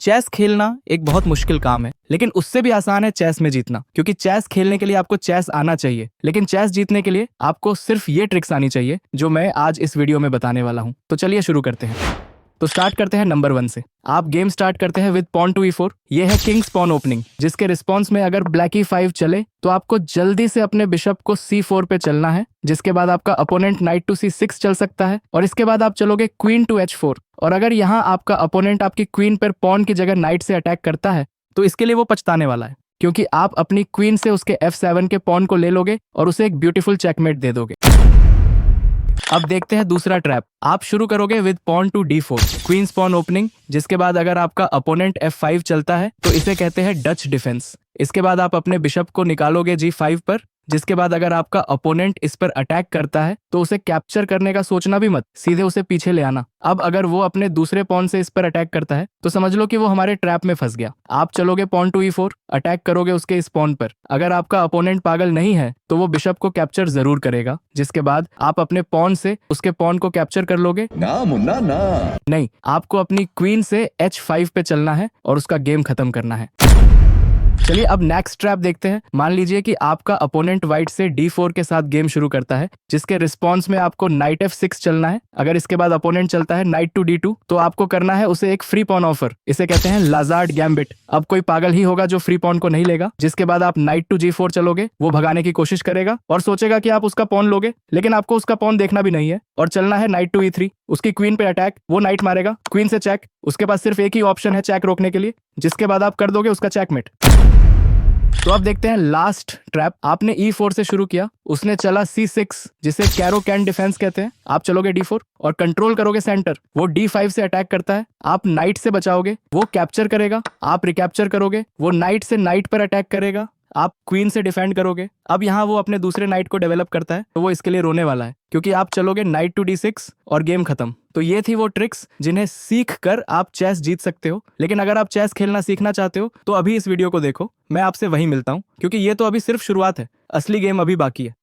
Chess खेलना एक बहुत मुश्किल काम है, लेकिन उससे भी आसान है चेस में जीतना। क्योंकि चेस खेलने के लिए आपको चेस आना चाहिए, लेकिन चेस जीतने के लिए आपको सिर्फ ये ट्रिक्स आनी चाहिए जो मैं आज इस वीडियो में बताने वाला हूं। तो चलिए शुरू करते हैं। तो स्टार्ट करते हैं नंबर 1 से। आप गेम स्टार्ट करते हैं विद पॉन टू E4। ये है किंग्स पॉन ओपनिंग, जिसके रिस्पॉन्स में अगर ब्लैक E5 चले तो आपको जल्दी से अपने बिशप को C4 पे चलना है, जिसके बाद आपका अपोनेंट नाइट टू C6 चल सकता है और इसके बाद आप चलोगे क्वीन टू H4। और अगर यहाँ आपका अपोनेंट आपकी क्वीन पर पॉन की जगह नाइट से अटैक करता है तो इसके लिए वो पछताने वाला है, क्योंकि आप अपनी क्वीन से उसके F7 के पॉन को ले लोगे और उसे एक ब्यूटीफुल चेकमेट दे दोगे। अब देखते हैं दूसरा ट्रैप। आप शुरू करोगे with pawn to D4, queen's pawn opening, जिसके बाद अगर आपका अपोनेंट F5 चलता है तो इसे कहते हैं डच डिफेंस। इसके बाद आप अपने बिशप को निकालोगे G5 पर, जिसके बाद अगर आपका अपोनेंट इस पर अटैक करता है तो उसे कैप्चर करने का सोचना भी मत, सीधे उसे पीछे ले आना। अब अगर वो अपने दूसरे पॉन से इस पर अटैक करता है तो समझ लो कि वो हमारे ट्रैप में फंस गया। आप चलोगे पॉन टू E4, अटैक करोगे उसके इस पॉन पर। अगर आपका अपोनेंट पागल नहीं है तो वो बिशप को कैप्चर जरूर करेगा, जिसके बाद आप अपने पॉन से उसके पॉन को कैप्चर कर लोगे। ना मुन्ना ना। नहीं, आपको अपनी क्वीन से H5 पे चलना है और उसका गेम खत्म करना है। चलिए अब नेक्स्ट ट्रैप देखते हैं। मान लीजिए कि आपका अपोनेंट व्हाइट से D4 के साथ गेम शुरू करता है, जिसके रिस्पॉन्स में आपको नाइट F6 चलना है। अगर इसके बाद अपोनेंट चलता है नाइट टू D2 तो आपको करना है उसे एक फ्री पॉन ऑफर। इसे कहते हैं लाजार्ड गैम्बिट। अब कोई पागल ही होगा जो फ्री पॉन को नहीं लेगा। जिसके बाद आप नाइट टू G4 चलोगे, वो भगाने की कोशिश करेगा और सोचेगा कि आप उसका पॉन लोगे, लेकिन आपको उसका पॉन देखना भी नहीं है और चलना है नाइट टू E3। उसकी क्वीन पे अटैक, वो नाइट मारेगा, क्वीन से चेक। उसके पास सिर्फ एक ही ऑप्शन है चेक रोकने के लिए, जिसके बाद आप कर दोगे उसका चेकमेट। तो अब देखते हैं लास्ट ट्रैप। आपने E4 से शुरू किया, उसने चला C6, जिसे कैरो कैन डिफेंस कहते हैं। आप चलोगे D4 और कंट्रोल करोगे सेंटर। वो D5 से अटैक करता है, आप नाइट से बचाओगे, वो कैप्चर करेगा, आप रिकैप्चर करोगे, वो नाइट से नाइट पर अटैक करेगा, आप क्वीन से डिफेंड करोगे। अब यहाँ वो अपने दूसरे नाइट को डेवलप करता है तो वो इसके लिए रोने वाला है, क्योंकि आप चलोगे नाइट टू D6 और गेम खत्म। तो ये थी वो ट्रिक्स जिन्हें सीख कर आप चेस जीत सकते हो। लेकिन अगर आप चेस खेलना सीखना चाहते हो तो अभी इस वीडियो को देखो, मैं आपसे वहीं मिलता हूँ, क्योंकि ये तो अभी सिर्फ शुरुआत है, असली गेम अभी बाकी है।